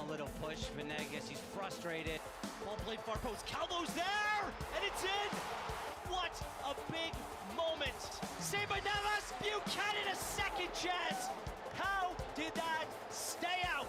A little push, Venegas, he's frustrated. Ball played far post, Calvo's there, and it's in! What a big moment! Saved by Navas, Buchanan a second chance! How did that stay out?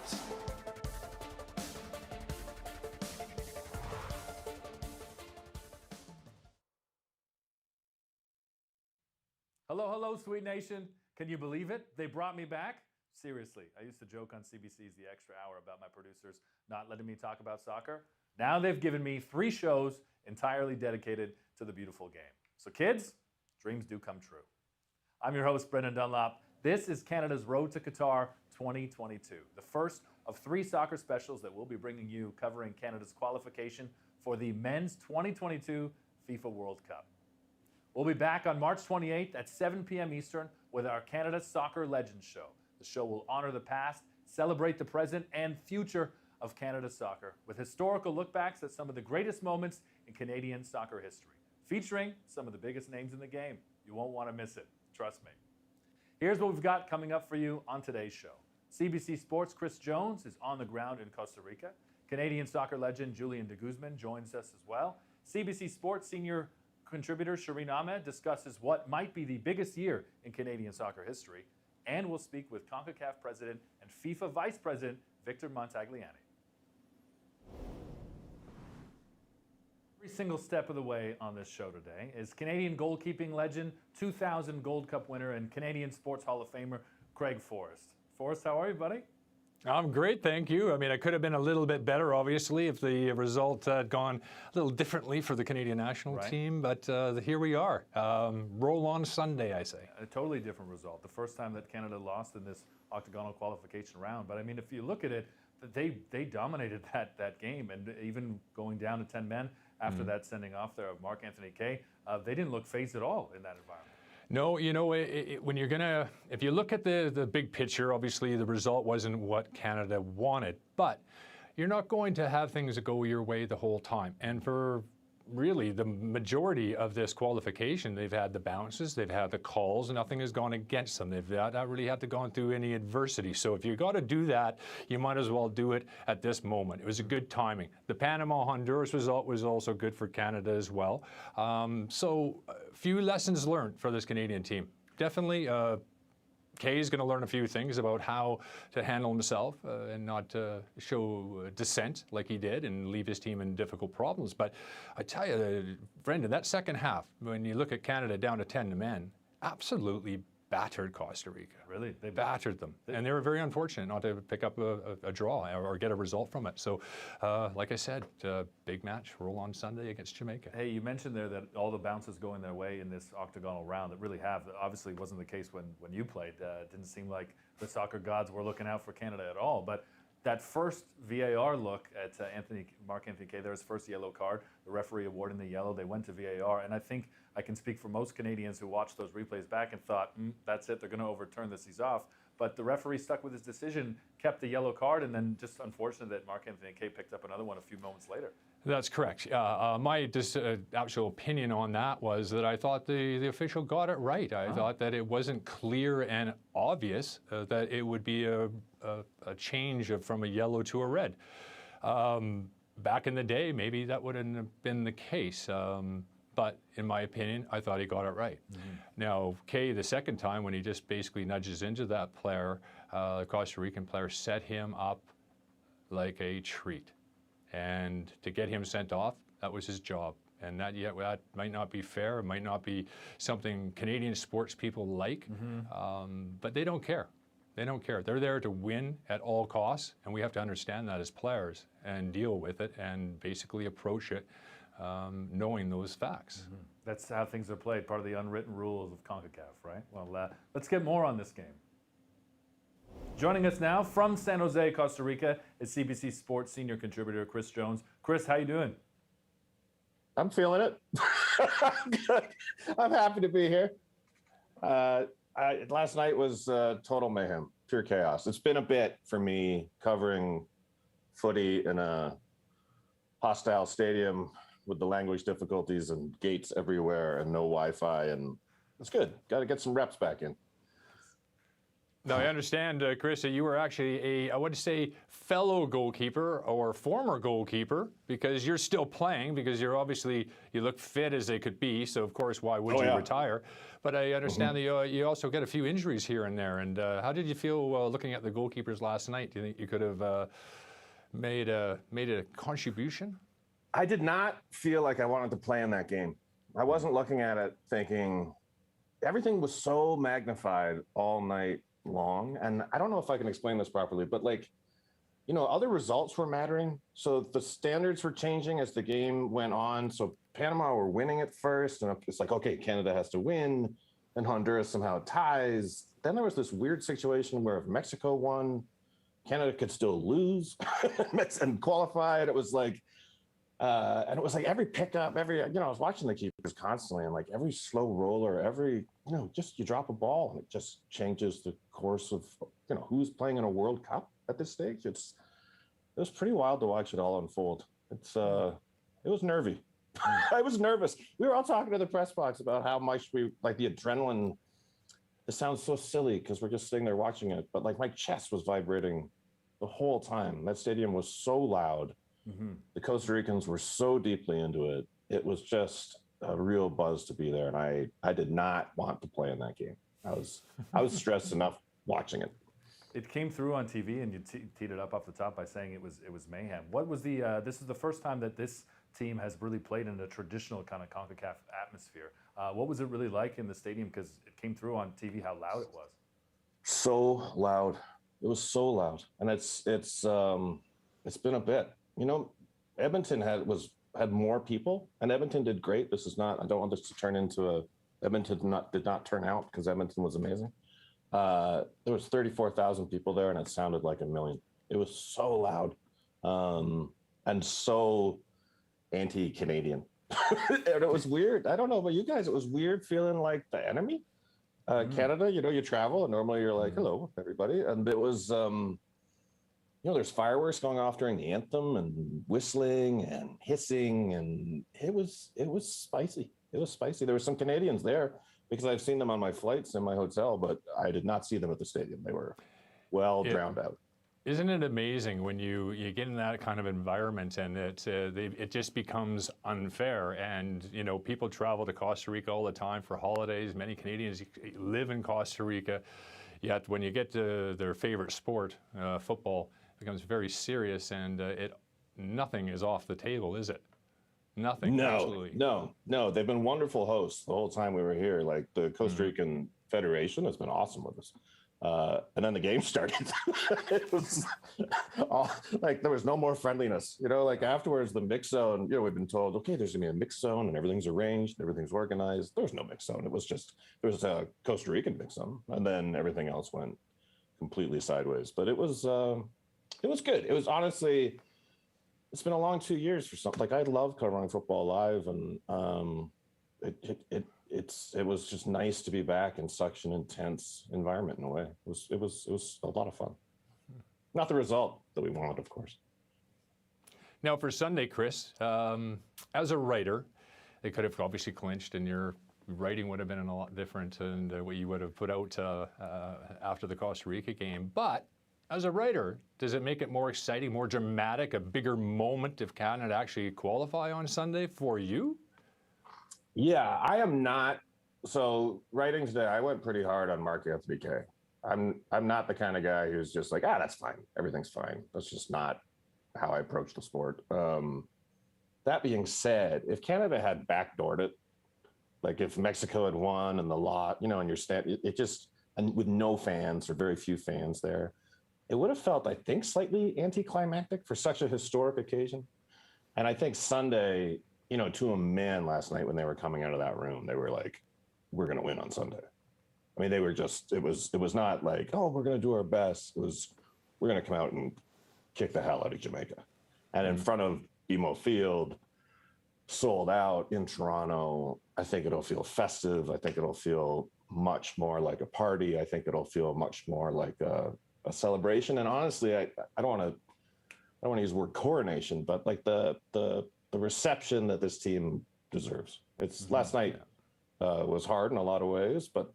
Hello, hello, Sweet Nation. Can you believe it? They brought me back? Seriously, I used to joke on CBC's The Extra Hour about my producers not letting me talk about soccer. Now they've given me 3 shows entirely dedicated to the beautiful game. So kids, dreams do come true. I'm your host, Brendan Dunlop. This is Canada's Road to Qatar 2022, the first of 3 soccer specials that we'll be bringing you covering Canada's qualification for the Men's 2022 FIFA World Cup. We'll be back on March 28th at 7 p.m. Eastern with our Canada Soccer Legends Show. The show will honor the past, celebrate the present and future of Canada's soccer with historical lookbacks at some of the greatest moments in Canadian soccer history, featuring some of the biggest names in the game. You won't want to miss it, trust me. Here's what we've got coming up for you on today's show. CBC Sports' Chris Jones is on the ground in Costa Rica. Canadian soccer legend Julian De Guzman joins us as well. CBC Sports senior contributor Shireen Ahmed discusses what might be the biggest year in Canadian soccer history. And we'll speak with CONCACAF president and FIFA vice president Victor Montagliani. Every single step of the way on this show today is Canadian goalkeeping legend, 2000 Gold Cup winner, and Canadian Sports Hall of Famer Craig Forrest. Forrest, how are you, buddy? I'm great, thank you. I mean, I could have been a little bit better, obviously, if the result had gone a little differently for the Canadian national team, but here we are. Roll on Sunday, I say. A totally different result. The first time that Canada lost in this octagonal qualification round. But I mean, if you look at it, they dominated that game, and even going down to 10 men after that sending off there of Marc-Anthony Kaye, they didn't look phased at all in that environment. No, you know, when you're gonna, if you look at the big picture, obviously the result wasn't what Canada wanted, but you're not going to have things that go your way the whole time. And for really the majority of this qualification, they've had the bounces, they've had the calls, nothing has gone against them. They've not really had to go through any adversity. So if you got to do that, you might as well do it at this moment. It was a good timing. The Panama-Honduras result was also good for Canada as well. So a few lessons learned for this Canadian team. Definitely, Kay is going to learn a few things about how to handle himself and not show dissent like he did and leave his team in difficult problems. But I tell you, Brendan, that second half, when you look at Canada down to 10 men, absolutely battered Costa Rica. Really? They battered them. And they were very unfortunate not to pick up a draw or get a result from it. So, like I said, big match, roll on Sunday against Jamaica. Hey, you mentioned there that all the bounces going their way in this octagonal round that really have. Obviously wasn't the case when you played. It didn't seem like the soccer gods were looking out for Canada at all. But that first VAR look at Marc-Anthony Kaye, there his first yellow card, the referee awarding the yellow, they went to VAR, and I think I can speak for most Canadians who watched those replays back and thought, that's it, they're going to overturn this, he's off. But the referee stuck with his decision, kept the yellow card, and then just unfortunate that Marc-Anthony Kaye picked up another one a few moments later. That's correct. My actual opinion on that was that I thought the official got it right. I thought that it wasn't clear and obvious that it would be a change from a yellow to a red. Back in the day, maybe that wouldn't have been the case. But in my opinion, I thought he got it right. Now, Kaye, the second time, when he just basically nudges into that player, the Costa Rican player set him up like a treat. And to get him sent off, that was his job. And that might not be fair, it might not be something Canadian sports people like, but they don't care. They don't care. They're there to win at all costs, and we have to understand that as players and deal with it and basically approach it knowing those facts. That's how things are played, part of the unwritten rules of CONCACAF, right? Well, let's get more on this game. Joining us now from San Jose, Costa Rica, is CBC Sports senior contributor Chris Jones. Chris, how you doing? I'm feeling it. I'm good. I'm happy to be here. Last night was total mayhem, pure chaos. It's been a bit for me covering footy in a hostile stadium with the language difficulties and gates everywhere and no Wi-Fi, and it's good. Got to get some reps back in. Now, I understand, Chris, that you were actually I would say, fellow goalkeeper or former goalkeeper, because you're still playing, because you're obviously, you look fit as they could be, so of course, why would you retire? But I understand that you also get a few injuries here and there, and how did you feel looking at the goalkeepers last night? Do you think you could have made a contribution? I did not feel like I wanted to play in that game. I wasn't looking at it thinking, everything was so magnified all night long. And I don't know if I can explain this properly, but like, you know, other results were mattering. So the standards were changing as the game went on. So Panama were winning at first, and it's like, okay, Canada has to win, and Honduras somehow ties. Then there was this weird situation where if Mexico won, Canada could still lose and qualify. And it was like, every pickup, I was watching the keepers constantly, and like every slow roller, just you drop a ball and it just changes the course of, who's playing in a World Cup at this stage. It was pretty wild to watch it all unfold. It was nervy. I was nervous. We were all talking to the press box about how much the adrenaline, it sounds so silly because we're just sitting there watching it, but like my chest was vibrating the whole time. That stadium was so loud. Mm-hmm. The Costa Ricans were so deeply into it. It was just a real buzz to be there. And I did not want to play in that game. I was stressed enough watching it. It came through on TV, and you teed it up off the top by saying it was mayhem. What was this is the first time that this team has really played in a traditional kind of CONCACAF atmosphere. What was it really like in the stadium? Because it came through on TV how loud it was. So loud. It was so loud. And it's been a bit. Edmonton had more people, and Edmonton did great. I don't want this to turn into Edmonton did not turn out, because Edmonton was amazing. There was 34,000 people there, and it sounded like 1 million. It was so loud, and so anti-Canadian. And it was weird. I don't know about you guys. It was weird feeling like the enemy. Canada, you travel, and normally you're like, hello, everybody. And it was, there's fireworks going off during the anthem, and whistling and hissing, and it was spicy. It was spicy. There were some Canadians there, because I've seen them on my flights in my hotel, but I did not see them at the stadium. They were drowned out. Isn't it amazing when you get in that kind of environment, and it just becomes unfair? And people travel to Costa Rica all the time for holidays. Many Canadians live in Costa Rica, yet when you get to their favorite sport, football, it becomes very serious, and nothing is off the table, is it? Nothing. No, absolutely. No. They've been wonderful hosts the whole time we were here. Like the Costa Rican Federation has been awesome with us. And then the game started. It was there was no more friendliness. Afterwards, the mix zone, we've been told, okay, there's gonna be a mix zone, and everything's arranged, everything's organized. There was no mix zone. It was just, there was a Costa Rican mix zone, and then everything else went completely sideways. But it was good. It was honestly, it's been a long 2 years for something. Like, I love covering football live, and it was just nice to be back in such an intense environment in a way. It was a lot of fun. Not the result that we wanted, of course. Now for Sunday, Chris, as a writer, they could have obviously clinched, and your writing would have been a lot different than what you would have put out after the Costa Rica game. But as a writer, does it make it more exciting, more dramatic, a bigger moment if Canada actually qualify on Sunday for you? Yeah, I am not. So writing today, I went pretty hard on Marc-Anthony Kaye. I'm not the kind of guy who's just like, that's fine. Everything's fine. That's just not how I approach the sport. That being said, if Canada had backdoored it, like if Mexico had won and the lot, and your stand, and with no fans or very few fans there, it would have felt, I think, slightly anticlimactic for such a historic occasion. And I think Sunday, to a man last night when they were coming out of that room, they were like, we're going to win on Sunday. I mean, they were just, it was not like, oh, we're going to do our best. It was, we're going to come out and kick the hell out of Jamaica. And in front of BMO Field, sold out in Toronto, I think it'll feel festive. I think it'll feel much more like a party. I think it'll feel much more like a celebration. And honestly, I don't want to use the word coronation, but like the reception that this team deserves. Last night was hard in a lot of ways, but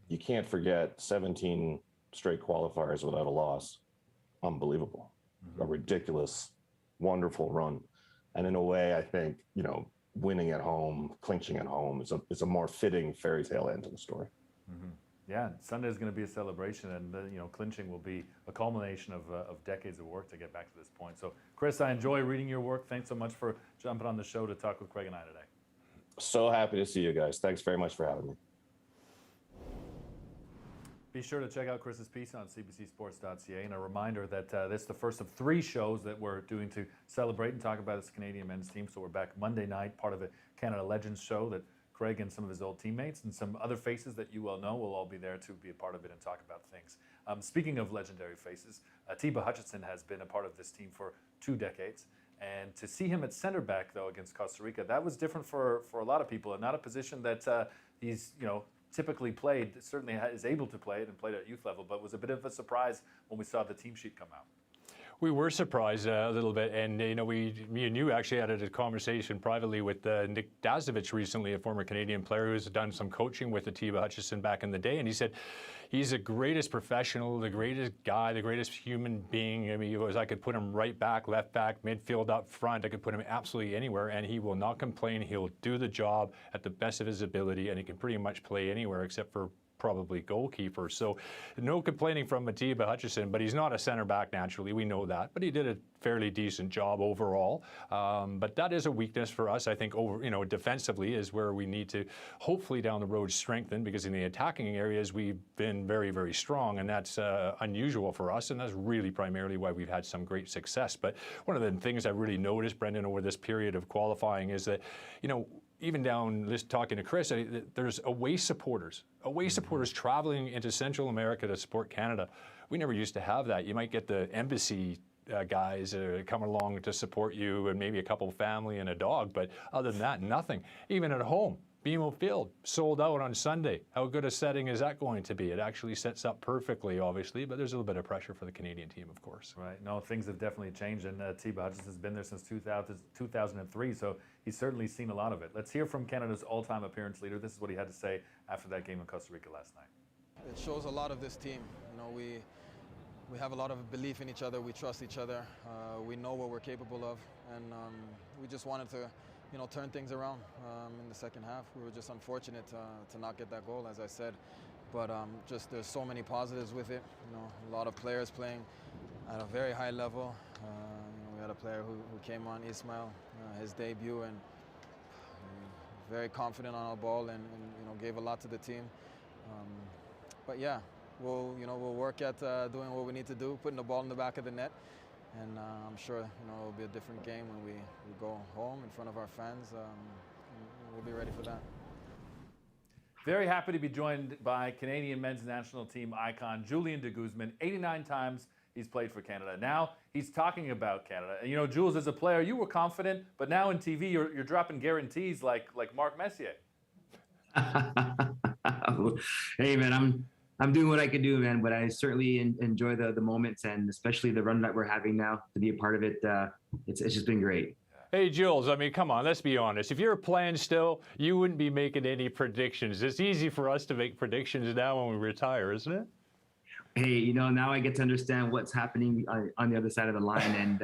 you can't forget 17 straight qualifiers without a loss. Unbelievable. A ridiculous, wonderful run. And in a way, I think, winning at home, clinching at home is a more fitting fairy tale end to the story. Yeah, Sunday is going to be a celebration, and clinching will be a culmination of decades of work to get back to this point. So, Chris, I enjoy reading your work. Thanks so much for jumping on the show to talk with Craig and I today. So happy to see you guys. Thanks very much for having me. Be sure to check out Chris's piece on cbcsports.ca, and a reminder that this is the first of 3 shows that we're doing to celebrate and talk about this Canadian men's team. So we're back Monday night, part of the Canada Legends show that Craig and some of his old teammates and some other faces that you well know will all be there to be a part of it and talk about things. Speaking of legendary faces, Atiba Hutchinson has been a part of this team for 2 decades. And to see him at center back, though, against Costa Rica, that was different for a lot of people, and not a position that he's, typically played, certainly is able to play it and played at youth level, but was a bit of a surprise when we saw the team sheet come out. We were surprised a little bit, and me and you actually had a conversation privately with Nick Dazovic recently, a former Canadian player who's done some coaching with Atiba Hutchinson back in the day, and he said he's the greatest professional, the greatest guy, the greatest human being. I mean, he goes, I could put him right back, left back, midfield, up front. I could put him absolutely anywhere, and he will not complain. He'll do the job at the best of his ability, and he can pretty much play anywhere except for probably goalkeeper. So no complaining from Atiba Hutchinson, but he's not a center back naturally. We know that, but he did a fairly decent job overall. But that is a weakness for us. I think defensively is where we need to hopefully down the road strengthen, because in the attacking areas we've been very, very strong, and that's unusual for us, and that's really primarily why we've had some great success. But one of the things I really noticed, Brendan, over this period of qualifying is that, even down this talking to Chris, there's away supporters traveling into Central America to support Canada. We never used to have that. You might get the embassy guys come along to support you, and maybe a couple of family and a dog, but other than that, nothing. Even at home, BMO Field sold out on Sunday. How good a setting is that going to be? It actually sets up perfectly, obviously, but there's a little bit of pressure for the Canadian team, of course. Right. No, things have definitely changed, and Atiba Hutchinson's been there since 2003, so he's certainly seen a lot of it. Let's hear from Canada's all-time appearance leader. This is what he had to say after that game in Costa Rica last night. It shows a lot of this team. We have a lot of belief in each other. We trust each other. We know what we're capable of, and we just wanted to turn things around in the second half. We were just unfortunate to not get that goal, as I said. But just there's so many positives with it. A lot of players playing at a very high level. We had a player who came on, Ismail, his debut, and very confident on our ball, and gave a lot to the team. But yeah, we'll work at doing what we need to do, putting the ball in the back of the net. And I'm sure it'll be a different game when we go home in front of our fans. We'll be ready for that. Very happy to be joined by Canadian men's national team icon Julian De Guzman. 89 times he's played for Canada. Now he's talking about Canada. And Jules, as a player, you were confident, but now in TV you're dropping guarantees like Marc Messier. Hey man, I'm doing what I can do, man, but I certainly enjoy the moments, and especially the run that we're having now. To be a part of it, it's just been great. Hey, Jules, I mean, come on, let's be honest. If you're playing still, you wouldn't be making any predictions. It's easy for us to make predictions now when we retire, isn't it? Hey, now I get to understand what's happening on the other side of the line, and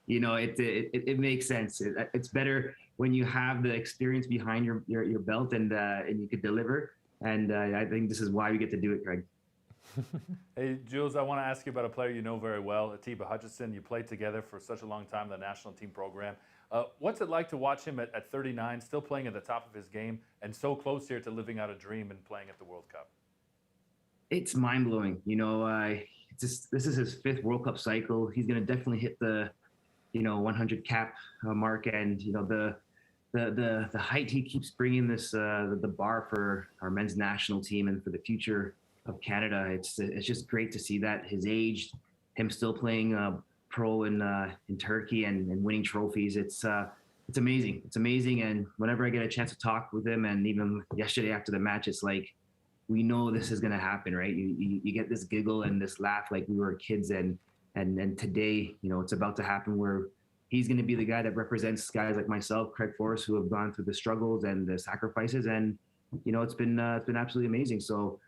it makes sense. It's better when you have the experience behind your belt, and you could deliver. And I think this is why we get to do it, Craig. Hey, Jules, I want to ask you about a player you know very well, Atiba Hutchinson. You played together for such a long time in the national team program. What's it like to watch him at 39, still playing at the top of his game, and so close here to living out a dream and playing at the World Cup? It's mind-blowing. This is his 5th World Cup cycle. He's going to definitely hit the 100 cap mark, and the height he keeps bringing this the bar for our men's national team and for the future of Canada. It's just great to see that his age, him still playing pro in Turkey and winning trophies. It's amazing. It's amazing. And whenever I get a chance to talk with him, and even yesterday after the match, it's like, we know this is going to happen, right? You get this giggle and this laugh like we were kids, and today, it's about to happen where he's going to be the guy that represents guys like myself, Craig Forrest, who have gone through the struggles and the sacrifices, and it's been absolutely amazing. So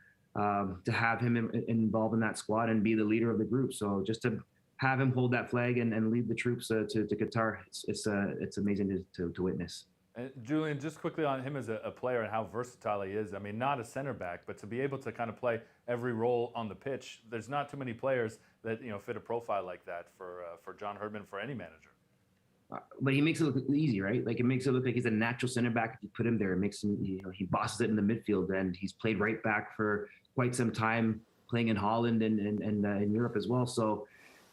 to have him involved in that squad and be the leader of the group. So just to have him hold that flag and lead the troops to Qatar, it's amazing to witness. And Julian, just quickly on him as a player and how versatile he is. I mean, not a center back, but to be able to kind of play every role on the pitch. There's not too many players that fit a profile like that for John Herdman, for any manager. But he makes it look easy, right? Like, it makes it look like he's a natural center back. If you put him there, it makes him, he bosses it in the midfield, and he's played right back for quite some time, playing in Holland and in Europe as well. So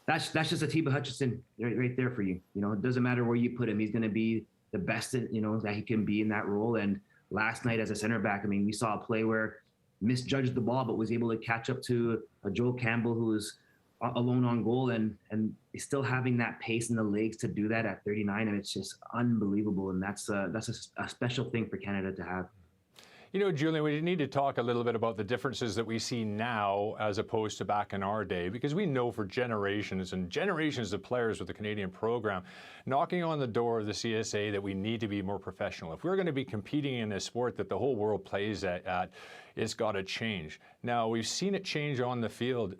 that's just Atiba Hutchinson right there for you. It doesn't matter where you put him, he's going to be the best that he can be in that role. And last night as a center back, I mean, we saw a play where misjudged the ball, but was able to catch up to a Joel Campbell who was alone on goal, and still having that pace in the legs to do that at 39, and it's just unbelievable. And that's a special thing for Canada to have. Julian, we need to talk a little bit about the differences that we see now as opposed to back in our day, because we know for generations and generations of players with the Canadian program knocking on the door of the CSA that we need to be more professional. If we're going to be competing in a sport that the whole world plays at, it's got to change. Now, we've seen it change on the field,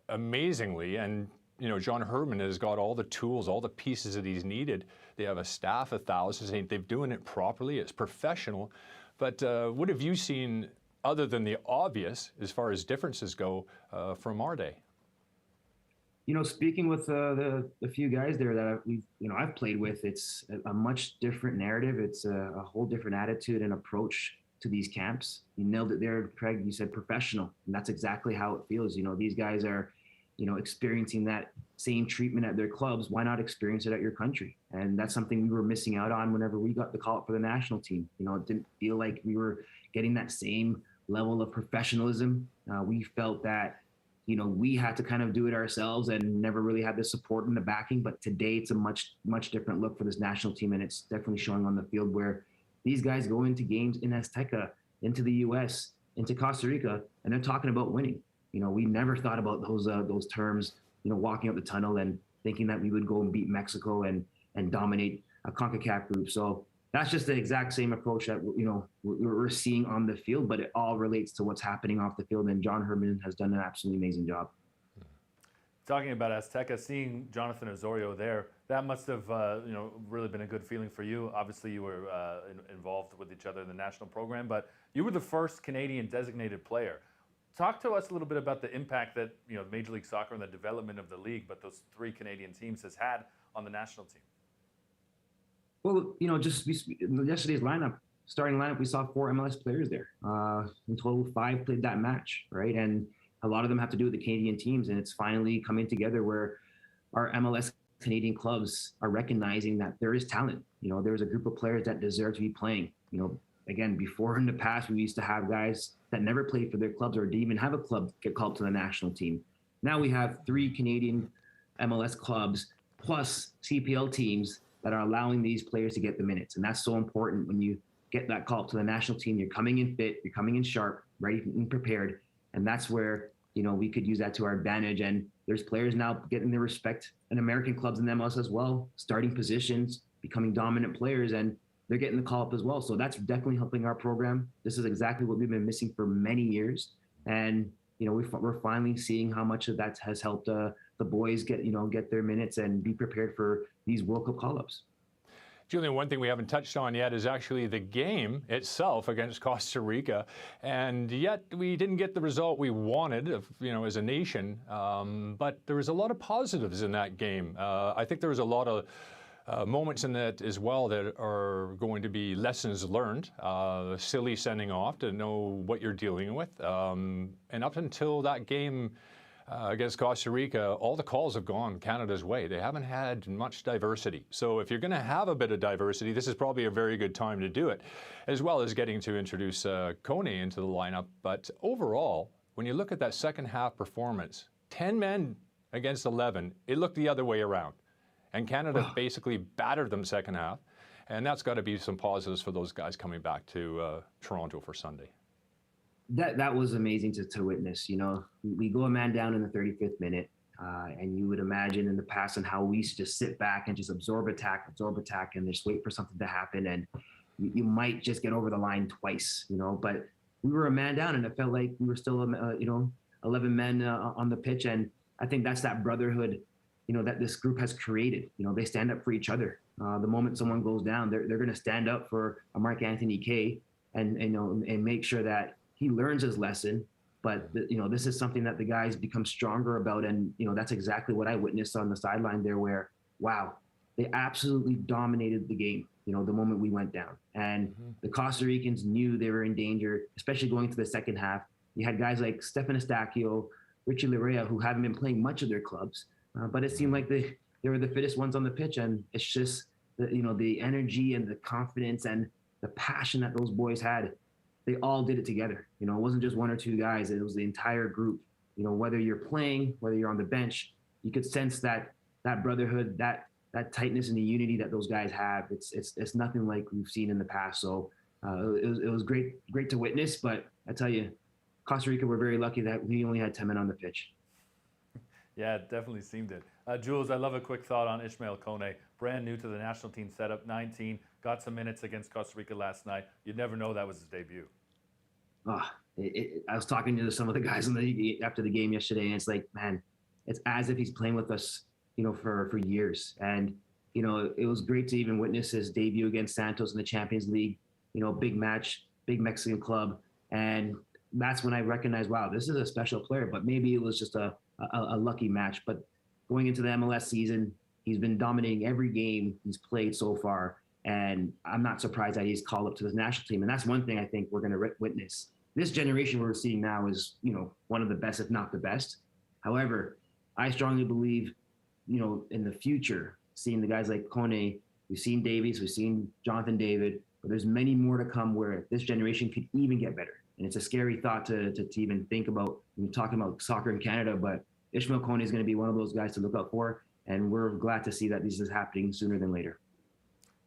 amazingly, and John Herdman has got all the tools, all the pieces that he's needed. They have a staff of thousands. They're doing it properly. It's professional. But what have you seen other than the obvious as far as differences go from our day? Speaking with the few guys there that I've played with, it's a much different narrative. It's a whole different attitude and approach to these camps. You nailed it there, Craig. You said professional, and that's exactly how it feels. These guys are, experiencing that same treatment at their clubs. Why not experience it at your country? And that's something we were missing out on whenever we got the call up for the national team. It didn't feel like we were getting that same level of professionalism. We felt that, we had to kind of do it ourselves and never really had the support and the backing. But today it's a much, much different look for this national team. And it's definitely showing on the field where these guys go into games in Azteca, into the US, into Costa Rica, and they're talking about winning. We never thought about those terms, walking up the tunnel and thinking that we would go and beat Mexico and dominate a CONCACAF group. So that's just the exact same approach that, we're seeing on the field, but it all relates to what's happening off the field. And John Herdman has done an absolutely amazing job. Talking about Azteca, seeing Jonathan Osorio there, that must have really been a good feeling for you. Obviously, you were involved with each other in the national program, but you were the first Canadian designated player. Talk to us a little bit about the impact that Major League Soccer and the development of the league, but those three Canadian teams has had on the national team. Well, just yesterday's starting lineup, we saw 4 MLS players there. In total, 5 played that match, right? And a lot of them have to do with the Canadian teams, and it's finally coming together where our MLS Canadian clubs are recognizing that there is talent. There's a group of players that deserve to be playing. Again, before in the past, we used to have guys that never played for their clubs or didn't even have a club get called to the national team. Now we have 3 Canadian MLS clubs plus CPL teams that are allowing these players to get the minutes. And that's so important when you get that call to the national team. You're coming in fit, you're coming in sharp, ready and prepared. And that's where, we could use that to our advantage. And there's players now getting their respect in American clubs in MLS as well, starting positions, becoming dominant players, and they're getting the call up as well. So that's definitely helping our program. This is exactly what we've been missing for many years. And, we're finally seeing how much of that has helped the boys get their minutes and be prepared for these World Cup call-ups. Julian, one thing we haven't touched on yet is actually the game itself against Costa Rica, and yet we didn't get the result we wanted, as a nation. But there was a lot of positives in that game. I think there was a lot of moments in that as well that are going to be lessons learned. Silly sending off to know what you're dealing with, and up until that game against Costa Rica, all the calls have gone Canada's way. They haven't had much diversity. So if you're going to have a bit of diversity, this is probably a very good time to do it, as well as getting to introduce Kone into the lineup. But overall, when you look at that second half performance, 10 men against 11, it looked the other way around. And Canada basically battered them second half. And that's got to be some positives for those guys coming back to Toronto for Sunday. That was amazing to witness. We go a man down in the 35th minute, and you would imagine in the past and how we used to just sit back and just absorb attack, and just wait for something to happen, and you might just get over the line twice, But we were a man down, and it felt like we were still, 11 men on the pitch. And I think that's that brotherhood, that this group has created. They stand up for each other. The moment someone goes down, they're going to stand up for a Mark Anthony Kaye and make sure that he learns his lesson. But this is something that the guys become stronger about, and that's exactly what I witnessed on the sideline there, where wow, they absolutely dominated the game. The moment we went down, and the Costa Ricans knew they were in danger, especially going to the second half. You had guys like Stefan Estacio, Richie Larea, who haven't been playing much of their clubs, but it seemed like they were the fittest ones on the pitch, and it's just the energy and the confidence and the passion that those boys had. They all did it together. It wasn't just one or two guys. It was the entire group. Whether you're playing, whether you're on the bench, you could sense that brotherhood, that tightness and the unity that those guys have. It's nothing like we've seen in the past. So it was great to witness. But I tell you, Costa Rica, we're very lucky that we only had 10 men on the pitch. Yeah, it definitely seemed it. Jules, I love a quick thought on Ishmael Kone. Brand new to the national team setup, 19, got some minutes against Costa Rica last night. You'd never know that was his debut. I was talking to some of the guys after the game yesterday, and it's like, man, it's as if he's playing with us, for years. And, it was great to even witness his debut against Santos in the Champions League, big match, big Mexican club. And that's when I recognized, wow, this is a special player, but maybe it was just a lucky match. But going into the MLS season, he's been dominating every game he's played so far. And I'm not surprised that he's called up to the national team. And that's one thing I think we're going to witness. This generation we're seeing now is, one of the best, if not the best. However, I strongly believe, in the future, seeing the guys like Kone, we've seen Davies, we've seen Jonathan David, but there's many more to come where this generation could even get better. And it's a scary thought to even think about when you're talking about soccer in Canada, but Ishmael Kone is going to be one of those guys to look out for. And we're glad to see that this is happening sooner than later.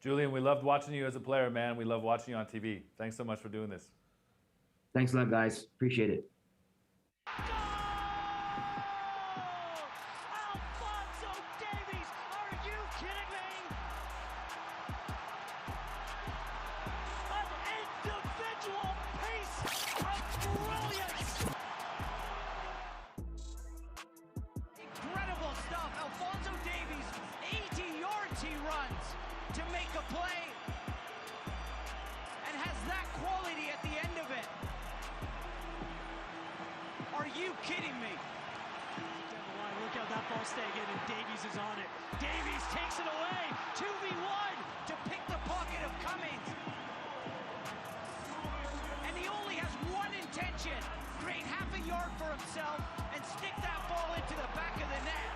Julian, we loved watching you as a player, man. We love watching you on TV. Thanks so much for doing this. Thanks a lot, guys. Appreciate it. To make a play and has that quality at the end of it. Are you kidding me? Look how that ball staying in, and Davies is on it. Davies takes it away. 2v1 to pick the pocket of Cummings. And he only has one intention: create half a yard for himself and stick that ball into the back of the net.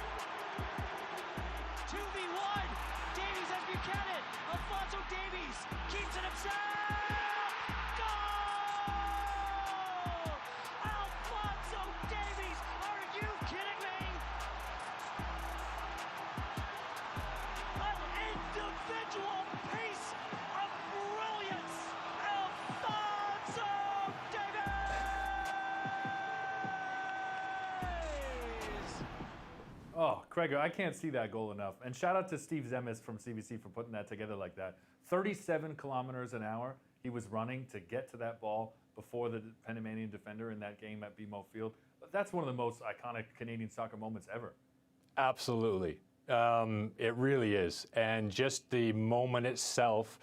2v1. Davies has Buchanan. Alphonso Davies keeps it himself. Goal! Alphonso Davies. Are you kidding me? An individual piece of brilliance. Alphonso Davies. Oh, Craig, I can't see that goal enough. And shout out to Steve Zemes from CBC for putting that together like that. 37 kilometers an hour he was running to get to that ball before the Panamanian defender in that game at BMO Field. But that's one of the most iconic Canadian soccer moments ever. Absolutely. It really is. And just the moment itself,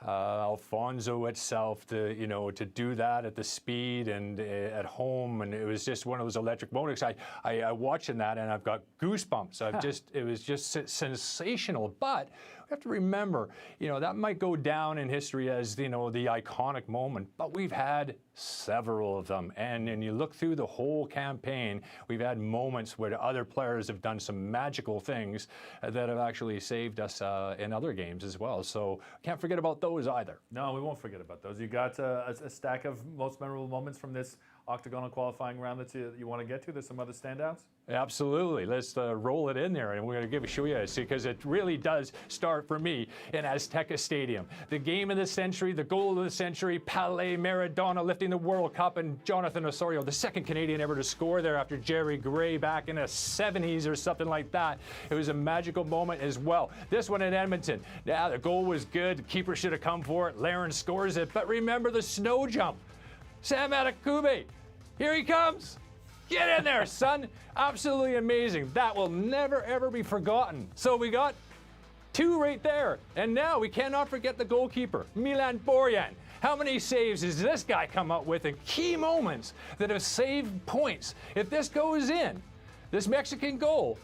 Alfonso itself, to do that at the speed and at home, and it was just one of those electric moments. I watching that and I've got goosebumps. It was just sensational. But we have to remember, that might go down in history as the iconic moment. But we've had several of them, and you look through the whole campaign, we've had moments where other players have done some magical things that have actually saved us in other games as well. So can't forget about those either. No, we won't forget about those. You got a stack of most memorable moments from this octagonal qualifying round that you want to get to. There's some other standouts? Absolutely. Let's roll it in there, and we're going to show you this, because it really does start for me in Azteca Stadium. The game of the century, the goal of the century, Pelé, Maradona lifting the World Cup, and Jonathan Osorio, the second Canadian ever to score there after Jerry Gray back in the 70s or something like that. It was a magical moment as well. This one in Edmonton. Yeah, the goal was good. The keeper should have come for it. Laren scores it. But remember the snow jump. Sam Adekugbe, here he comes. Get in there, son. Absolutely amazing. That will never, ever be forgotten. So we got 2 right there. And now we cannot forget the goalkeeper, Milan Borjan. How many saves has this guy come up with in key moments that have saved points? If this goes in, this Mexican goal,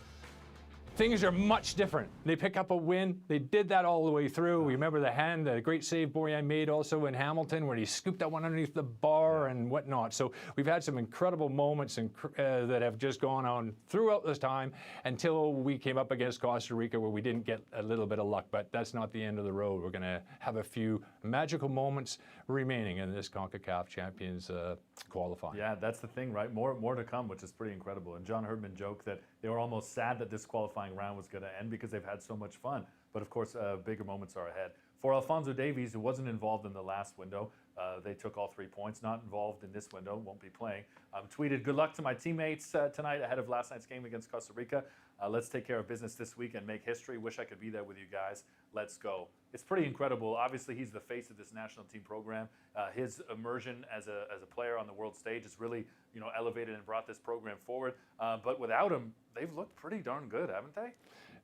things are much different. They pick up a win. They did that all the way through. We remember the great save Borjan made also in Hamilton where he scooped that one underneath the bar and whatnot. So we've had some incredible moments that have just gone on throughout this time until we came up against Costa Rica where we didn't get a little bit of luck, but that's not the end of the road. We're going to have a few magical moments remaining in this CONCACAF Champions qualifying. Yeah, that's the thing, right? More to come, which is pretty incredible. And John Herdman joked that they were almost sad that this qualifying round was going to end because they've had so much fun. But of course, bigger moments are ahead. For Alphonso Davies, who wasn't involved in the last window, they took all 3 points. Not involved in this window, won't be playing. Tweeted, "Good luck to my teammates tonight ahead of last night's game against Costa Rica. Let's take care of business this week and make history. Wish I could be there with you guys. Let's go." It's pretty incredible. Obviously, he's the face of this national team program. His immersion as a player on the world stage has really, elevated and brought this program forward. But without him, they've looked pretty darn good, haven't they?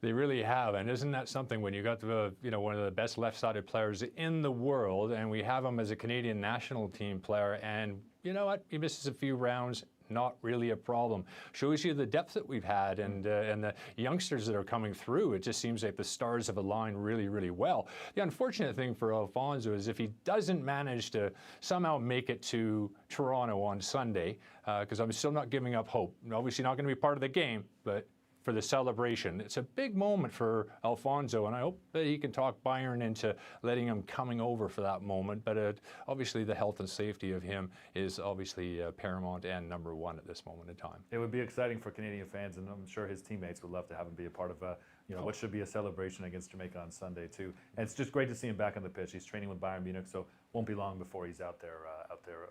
They really have, and isn't that something when you got one of the best left-sided players in the world, and we have him as a Canadian national team player, and you know what? He misses a few rounds. Not really a problem. Shows you the depth that we've had and the youngsters that are coming through. It just seems like the stars have aligned really, really well. The unfortunate thing for Alphonso is if he doesn't manage to somehow make it to Toronto on Sunday, because I'm still not giving up hope. Obviously not going to be part of the game, but for the celebration. It's a big moment for Alphonso, and I hope that he can talk Bayern into letting him coming over for that moment. But obviously the health and safety of him is obviously paramount and number 1 at this moment in time. It would be exciting for Canadian fans, and I'm sure his teammates would love to have him be a part of what should be a celebration against Jamaica on Sunday too. And it's just great to see him back on the pitch. He's training with Bayern Munich, so won't be long before he's out there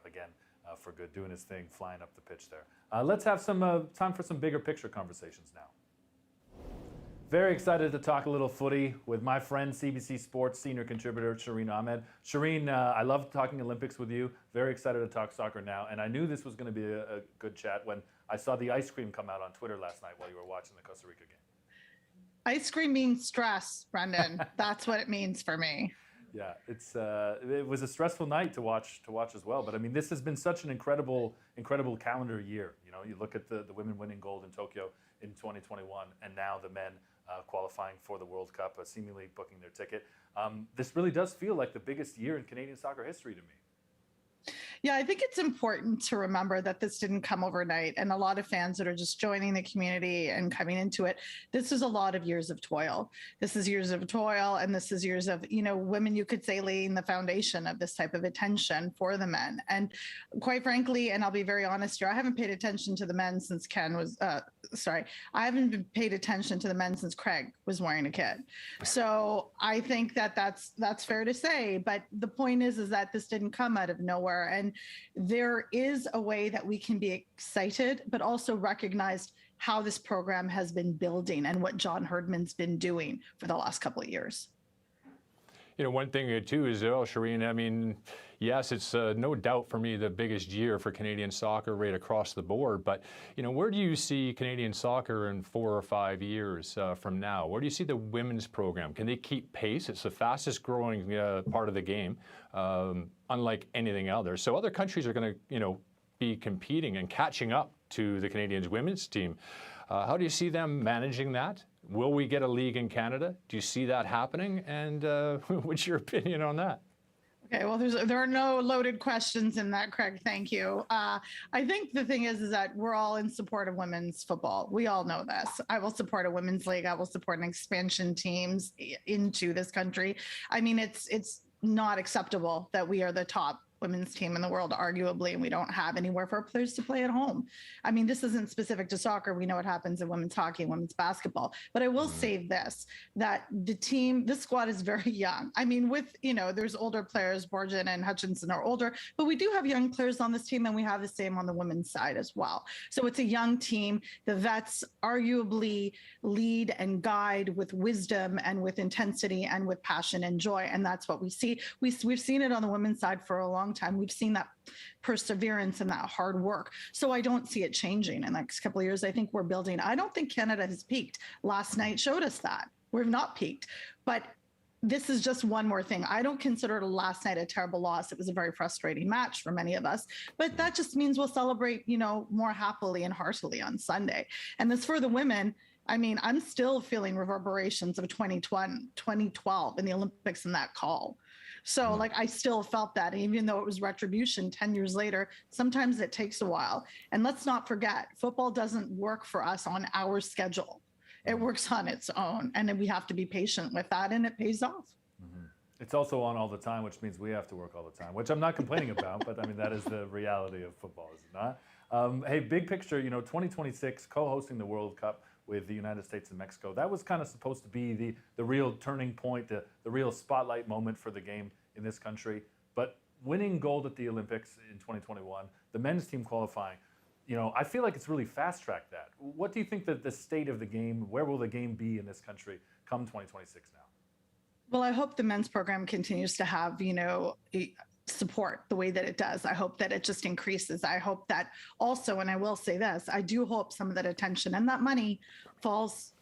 again for good, doing his thing, flying up the pitch there. Let's have some time for some bigger picture conversations now. Very excited to talk a little footy with my friend, CBC Sports senior contributor, Shireen Ahmed. Shireen, I love talking Olympics with you. Very excited to talk soccer now. And I knew this was going to be a good chat when I saw the ice cream come out on Twitter last night while you were watching the Costa Rica game. Ice cream means stress, Brendan. That's what it means for me. Yeah, it was a stressful night to watch as well. But I mean, this has been such an incredible calendar year. You look at the women winning gold in Tokyo in 2021, and now the men qualifying for the World Cup, seemingly booking their ticket. This really does feel like the biggest year in Canadian soccer history to me. Yeah, I think it's important to remember that this didn't come overnight. And a lot of fans that are just joining the community and coming into it, this is a lot of years of toil. This is years of toil. And this is years of, women, you could say, laying the foundation of this type of attention for the men. And quite frankly, and I'll be very honest here, I haven't paid attention to the men since I haven't paid attention to the men since Craig was wearing a kit. So I think that's fair to say. But the point is that this didn't come out of nowhere. And there is a way that we can be excited, but also recognize how this program has been building and what John Herdman's been doing for the last couple of years. One thing too is, Shireen, I mean, yes, it's no doubt for me the biggest year for Canadian soccer right across the board. But, where do you see Canadian soccer in 4 or 5 years from now? Where do you see the women's program? Can they keep pace? It's the fastest growing part of the game, unlike anything other. So other countries are going to, be competing and catching up to the Canadian women's team. How do you see them managing that? Will we get a league in Canada? Do you see that happening? And what's your opinion on that? Okay, well, there are no loaded questions in that, Craig. Thank you. I think the thing is that we're all in support of women's football. We all know this. I will support a women's league. I will support an expansion teams into this country. I mean, it's not acceptable that we are the top women's team in the world, arguably, and we don't have anywhere for our players to play at home. I mean, this isn't specific to soccer. We know what happens in women's hockey and women's basketball. But I will say this, that this squad is very young. I mean, there's older players, Borjan and Hutchinson are older, but we do have young players on this team, and we have the same on the women's side as well. So it's a young team. The vets arguably lead and guide with wisdom and with intensity and with passion and joy, and that's what we see. We've seen it on the women's side for a long long time. We've seen that perseverance and that hard work. So I don't see it changing in the next couple of years. I think we're building. I don't think Canada has peaked. Last night showed us that. We've not peaked. But this is just one more thing. I don't consider last night a terrible loss. It was a very frustrating match for many of us, but that just means we'll celebrate, more happily and heartily on Sunday. And as for the women, I mean, I'm still feeling reverberations of 2012 in the Olympics and that call. So I still felt that, even though it was retribution 10 years later, sometimes it takes a while. And let's not forget, football doesn't work for us on our schedule. It works on its own, and then we have to be patient with that, and it pays off. Mm-hmm. It's also on all the time, which means we have to work all the time, which I'm not complaining about, but I mean, that is the reality of football, is it not? Hey, big picture, 2026, co-hosting the World Cup with the United States and Mexico. That was kind of supposed to be the real turning point, the real spotlight moment for the game in this country. But winning gold at the Olympics in 2021, the men's team qualifying, I feel like it's really fast-tracked that. What do you think that the state of the game, where will the game be in this country come 2026 now? Well, I hope the men's program continues to have, support the way that it does. I hope that it just increases. I hope that also, and I will say this, I do hope some of that attention and that money falls.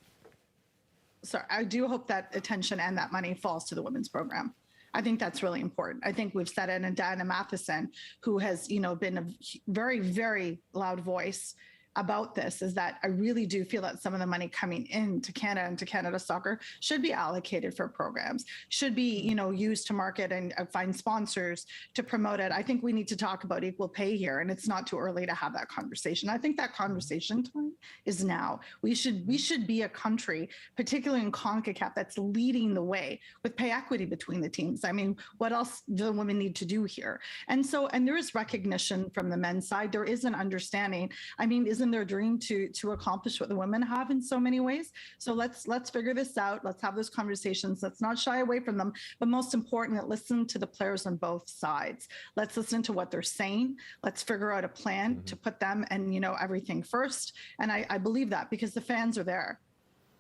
Sorry, I do hope that attention and that money falls to the women's program. I think that's really important. I think we've said it, and Diana Matheson, who has, been a very, very loud voice about this, is that I really do feel that some of the money coming into Canada and to Canada Soccer should be allocated for programs, should be, used to market and find sponsors to promote it. I think we need to talk about equal pay here, and it's not too early to have that conversation. I think that conversation time is now. We should be a country, particularly in CONCACAF, that's leading the way with pay equity between the teams. I mean, what else do the women need to do here? And there is recognition from the men's side. There is an understanding. I mean, isn't their dream to accomplish what the women have in so many ways? So let's figure this out. Let's have those conversations. Let's not shy away from them. But most important, listen to the players on both sides. Let's listen to what they're saying. Let's figure out a plan to put them and everything first. And I believe that, because the fans are there.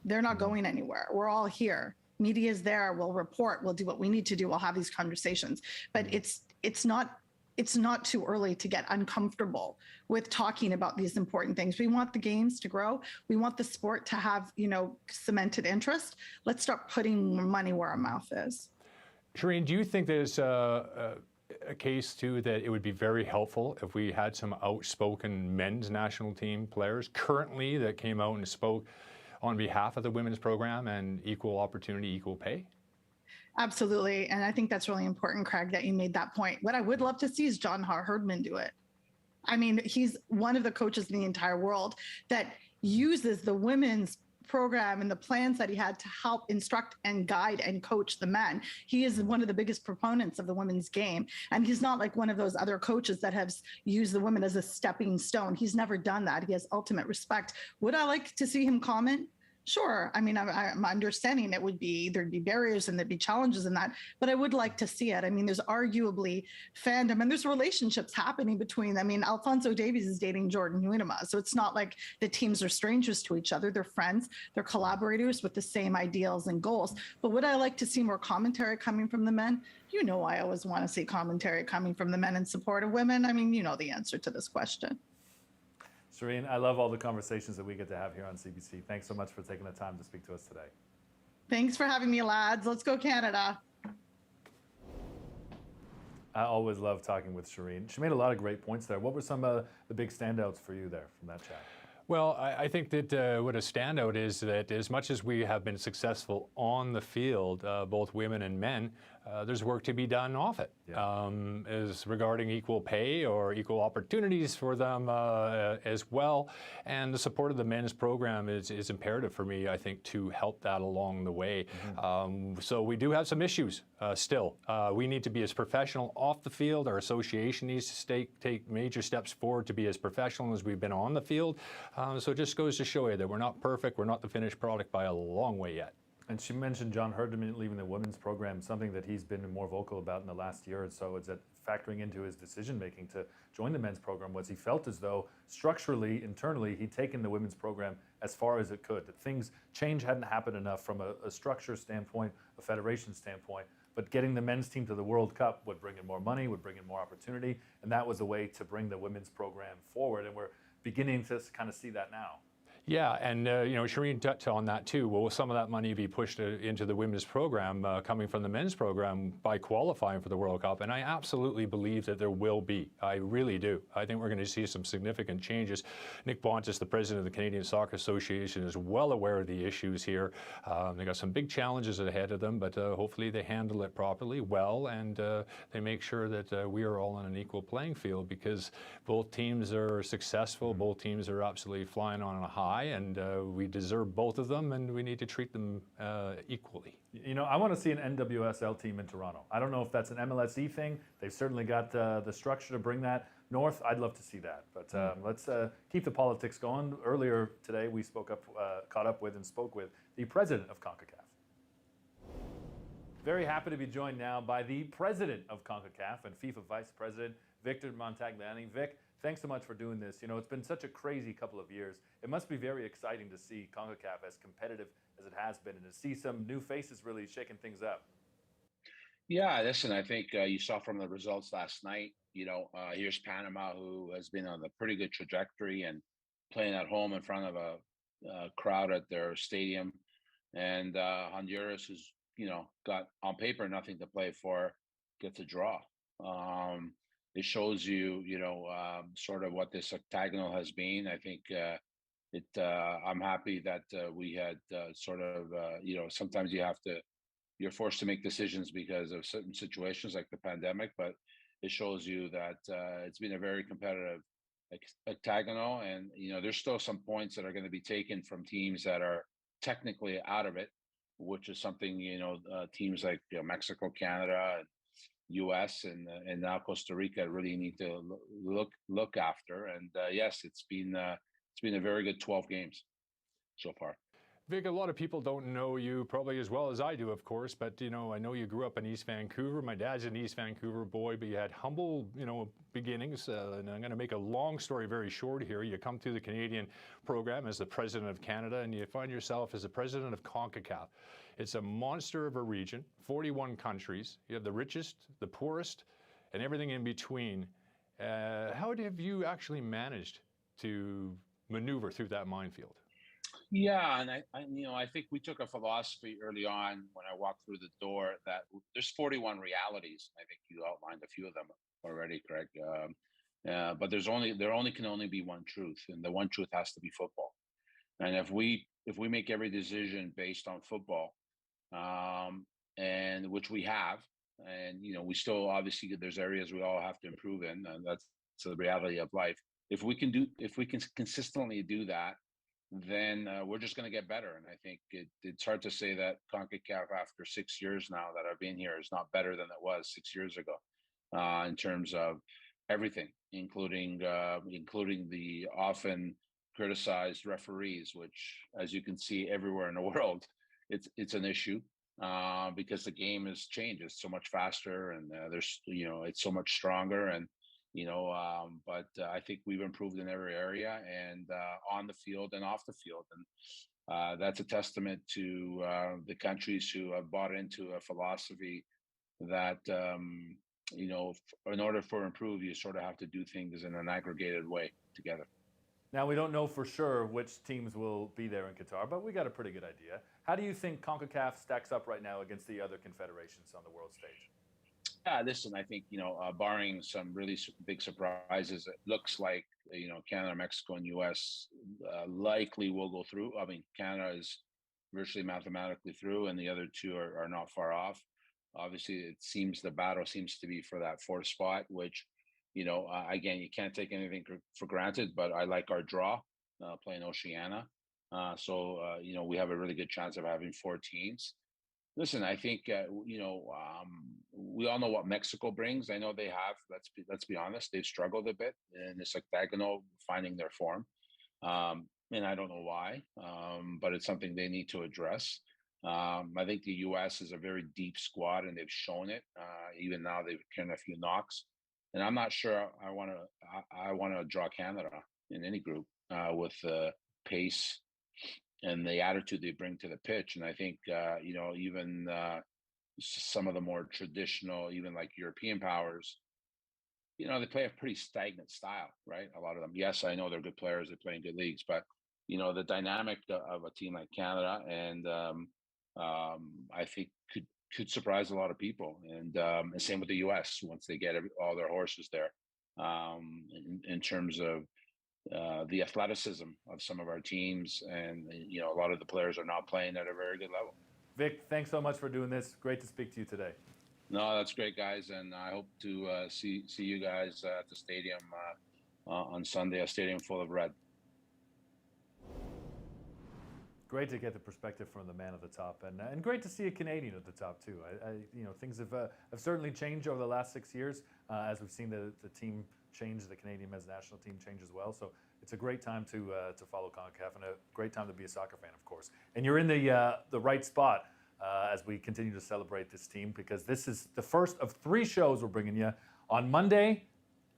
They're not going anywhere. We're all here. Media is there. We'll report. We'll do what we need to do. We'll have these conversations. But it's not too early to get uncomfortable with talking about these important things. We want the games to grow. We want the sport to have, cemented interest. Let's start putting money where our mouth is. Shireen, do you think there's a case too that it would be very helpful if we had some outspoken men's national team players currently that came out and spoke on behalf of the women's program and equal opportunity, equal pay? Absolutely. And I think that's really important, Craig, that you made that point. What I would love to see is John Herdman do it. I mean, he's one of the coaches in the entire world that uses the women's program and the plans that he had to help instruct and guide and coach the men. He is one of the biggest proponents of the women's game. And he's not like one of those other coaches that have used the women as a stepping stone. He's never done that. He has ultimate respect. Would I like to see him comment? Sure. I mean, I'm understanding there'd be barriers and there'd be challenges in that, but I would like to see it. I mean, there's arguably fandom and there's relationships happening between, Alphonso Davies is dating Jordan Huinema. So it's not like the teams are strangers to each other. They're friends, they're collaborators with the same ideals and goals. But would I like to see more commentary coming from the men? I always want to see commentary coming from the men in support of women. I mean, the answer to this question. Shireen, I love all the conversations that we get to have here on CBC. Thanks so much for taking the time to speak to us today. Thanks for having me, lads. Let's go Canada. I always love talking with Shireen. She made a lot of great points there. What were some of the big standouts for you there from that chat? Well, I think that what a standout is that as much as we have been successful on the field, both women and men, there's work to be done off it. Yeah. As regarding equal pay or equal opportunities for them as well. And the support of the men's program is imperative for me, I think, to help that along the way. So we do have some issues still. We need to be as professional off the field. Our association needs to take major steps forward to be as professional as we've been on the field. So it just goes to show you that we're not perfect. We're not the finished product by a long way yet. And she mentioned John Herdman leaving the women's program, something that he's been more vocal about in the last year or so, is that factoring into his decision-making to join the men's program was he felt as though structurally, internally, he'd taken the women's program as far as it could. That change hadn't happened enough from a structure standpoint, a federation standpoint, but getting the men's team to the World Cup would bring in more money, would bring in more opportunity, and that was a way to bring the women's program forward, and we're beginning to kind of see that now. Yeah, and Shireen touched on that too. Will some of that money be pushed into the women's program coming from the men's program by qualifying for the World Cup? And I absolutely believe that there will be. I really do. I think we're going to see some significant changes. Nick Bontis, the president of the Canadian Soccer Association, is well aware of the issues here. They got some big challenges ahead of them, but hopefully they handle it properly, well, and they make sure that we are all on an equal playing field, because both teams are successful. Both teams are absolutely flying on a high. And we deserve both of them, and we need to treat them equally. You know, I want to see an NWSL team in Toronto. I don't know if that's an MLSE thing. They've certainly got the structure to bring that north. I'd love to see that. But let's keep the politics going. Earlier today, we caught up with and spoke with the president of CONCACAF. Very happy to be joined now by the president of CONCACAF and FIFA vice president, Victor Montagliani. Vic, thanks so much for doing this. You know, it's been such a crazy couple of years. It must be very exciting to see CONCACAF as competitive as it has been, and to see some new faces really shaking things up. Yeah, listen, I think you saw from the results last night, here's Panama, who has been on a pretty good trajectory and playing at home in front of a crowd at their stadium. And Honduras, who's, got on paper nothing to play for, gets a draw. It shows you, sort of what this octagonal has been. I think I'm happy that we had sometimes you're forced to make decisions because of certain situations like the pandemic, but it shows you that it's been a very competitive octagonal. And, there's still some points that are going to be taken from teams that are technically out of it, which is something, teams like Mexico, Canada, U.S. and now Costa Rica really need to look after. And yes, it's been a very good 12 games so far. Vic, a lot of people don't know you probably as well as I do, of course, but I know you grew up in East Vancouver. My dad's an East Vancouver boy, but you had humble, beginnings. And I'm going to make a long story very short here. You come through the Canadian program as the president of Canada, and you find yourself as the president of CONCACAF. It's a monster of a region, 41 countries. You have the richest, the poorest, and everything in between. How have you actually managed to maneuver through that minefield? Yeah, and I think we took a philosophy early on when I walked through the door that there's 41 realities. I think you outlined a few of them already, Craig. But there can only be one truth, and the one truth has to be football. And if we make every decision based on football, and which we have, and we still obviously there's areas we all have to improve in, and that's the reality of life. If we can consistently do that, then we're just going to get better. And I think it's hard to say that CONCACAF after 6 years now that I've been here is not better than it was 6 years ago in terms of everything, including the often criticized referees, which, as you can see everywhere in the world, it's an issue because the game has changed. It's so much faster, and it's so much stronger. And but I think we've improved in every area, and on the field and off the field. And that's a testament to the countries who have bought into a philosophy that, in order for improve, you sort of have to do things in an aggregated way together. Now, we don't know for sure which teams will be there in Qatar, but we got a pretty good idea. How do you think CONCACAF stacks up right now against the other confederations on the world stage? Yeah, listen, I think, barring some really big surprises, it looks like, Canada, Mexico, and U.S. Likely will go through. I mean, Canada is virtually mathematically through, and the other two are not far off. Obviously, it seems the battle seems to be for that fourth spot, which, again, you can't take anything for granted, but I like our draw playing Oceania. So, we have a really good chance of having 4 teams. Listen, I think we all know what Mexico brings. I know they have. Let's be honest. They've struggled a bit in this octagonal, finding their form, and I don't know why. But it's something they need to address. I think the U.S. is a very deep squad, and they've shown it. Even now, they've turned a few knocks, and I'm not sure I want to draw Canada in any group with the pace and the attitude they bring to the pitch. And I think even some of the more traditional, even like European powers, they play a pretty stagnant style, right? A lot of them. Yes, I know they're good players. They play in good leagues, but the dynamic of a team like Canada and I think could surprise a lot of people. And same with the U.S. once they get all their horses there, in terms of the athleticism of some of our teams, and a lot of the players are not playing at a very good level. Vic, thanks so much for doing this. Great to speak to you today. No, that's great, guys, and I hope to see you guys at the stadium on Sunday. A stadium full of red. Great to get the perspective from the man at the top, and great to see a Canadian at the top too. Things have certainly changed over the last 6 years as we've seen the team change, the Canadian men's national team change as well. So it's a great time to follow CONCACAF, and a great time to be a soccer fan, of course. And you're in the right spot as we continue to celebrate this team, because this is the first of 3 shows we're bringing you. On Monday,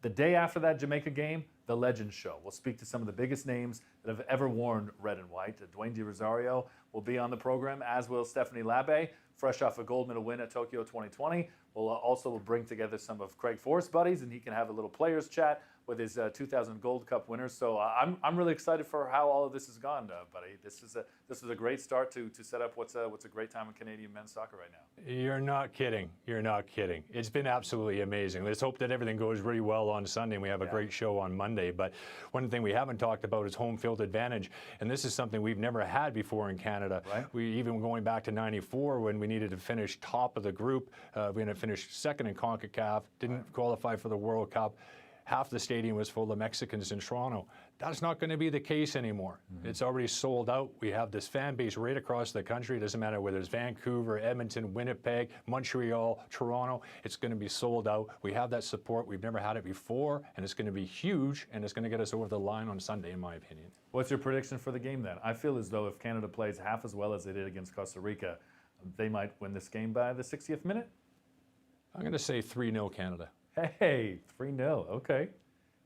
the day after that Jamaica game, the Legends Show. We'll speak to some of the biggest names that have ever worn red and white. Dwayne De Rosario will be on the program, as will Stephanie Labbe, fresh off a gold medal win at Tokyo 2020. We'll also bring together some of Craig Forrest buddies, and he can have a little players chat with his 2000 Gold Cup winners. So I'm really excited for how all of this has gone, buddy. This is a great start to set up what's a great time in Canadian men's soccer right now. You're not kidding. You're not kidding. It's been absolutely amazing. Let's hope that everything goes really well on Sunday and we have a great show on Monday. But one thing we haven't talked about is home field advantage, and this is something we've never had before in Canada. Right. We even going back to '94 when we needed to finish top of the group. We ended up finishing second in CONCACAF, didn't qualify for the World Cup. Half the stadium was full of Mexicans in Toronto. That's not going to be the case anymore. Mm-hmm. It's already sold out. We have this fan base right across the country. It doesn't matter whether it's Vancouver, Edmonton, Winnipeg, Montreal, Toronto. It's going to be sold out. We have that support. We've never had it before, and it's going to be huge, and it's going to get us over the line on Sunday, in my opinion. What's your prediction for the game then? I feel as though if Canada plays half as well as they did against Costa Rica, they might win this game by the 60th minute? I'm going to say 3-0 Canada. Hey, 3-0, okay.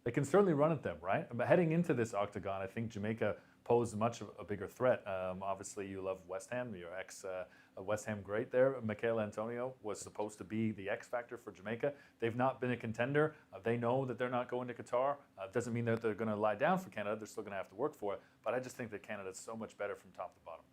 They can certainly run at them, right? But heading into this octagon, I think Jamaica posed much of a bigger threat. Obviously, you love West Ham, your ex-West Ham great there. Michael Antonio was supposed to be the X factor for Jamaica. They've not been a contender. They know that they're not going to Qatar. Doesn't mean that they're going to lie down for Canada. They're still going to have to work for it. But I just think that Canada's so much better from top to bottom.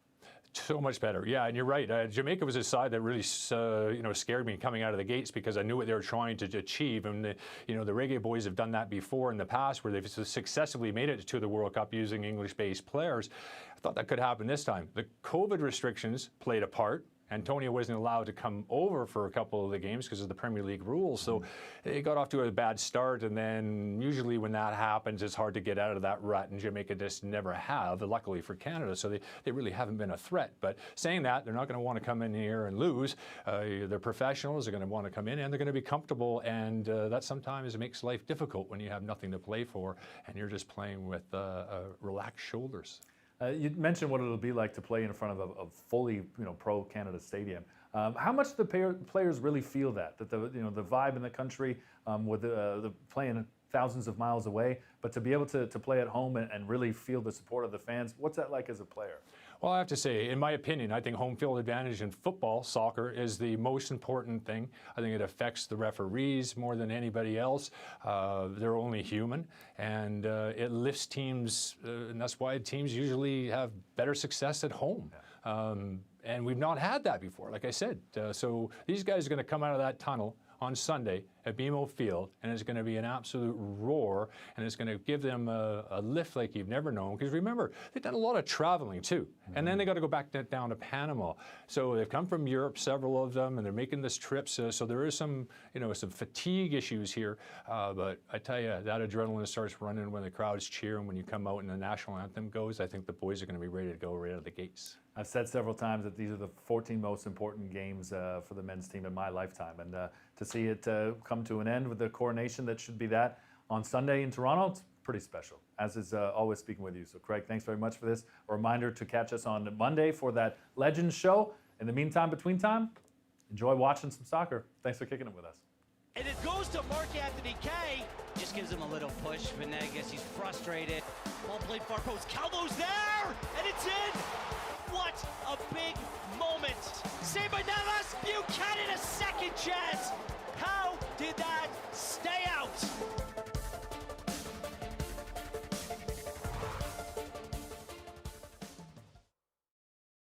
So much better, yeah, and you're right. Jamaica was a side that really, scared me coming out of the gates, because I knew what they were trying to achieve, and the Reggae Boys have done that before in the past, where they've successfully made it to the World Cup using English-based players. I thought that could happen this time. The COVID restrictions played a part. Antonio wasn't allowed to come over for a couple of the games because of the Premier League rules, so they got off to a bad start, and then usually when that happens, it's hard to get out of that rut, and Jamaica just never have, luckily for Canada, so they really haven't been a threat. But saying that, they're not going to want to come in here and lose. They're professionals, they're going to want to come in, and they're going to be comfortable, and that sometimes makes life difficult when you have nothing to play for, and you're just playing with relaxed shoulders. You mentioned what it'll be like to play in front of a fully, pro-Canada stadium. How much do the players really feel that the vibe in the country with the playing thousands of miles away, but to be able to play at home and really feel the support of the fans, what's that like as a player? Well, I have to say, in my opinion, I think home field advantage in football, soccer, is the most important thing. I think it affects the referees more than anybody else. They're only human, and it lifts teams, and that's why teams usually have better success at home. And we've not had that before, like I said. So these guys are going to come out of that tunnel on Sunday at BMO Field, and it's going to be an absolute roar, and it's going to give them a lift like you've never known. Because remember, they've done a lot of traveling too, and then they got to go back down to Panama. So they've come from Europe, several of them, and they're making this trip. So there is some, some fatigue issues here. But I tell you, that adrenaline starts running when the crowd's cheering, when you come out and the national anthem goes. I think the boys are going to be ready to go right out of the gates. I've said several times that these are the 14 most important games for the men's team in my lifetime, and to see it come to an end with the coronation that should be that on Sunday in Toronto, it's pretty special, as is always speaking with you. So, Craig, thanks very much for this. A reminder to catch us on Monday for that Legends show. In the meantime, between time, enjoy watching some soccer. Thanks for kicking it with us. And it goes to Marc-Anthony Kaye. Just gives him a little push. Venegas, he's frustrated. Ball played far post. Calvo's there, and it's in. What a big moment. Saved by Navas. Buchanan, a second chance.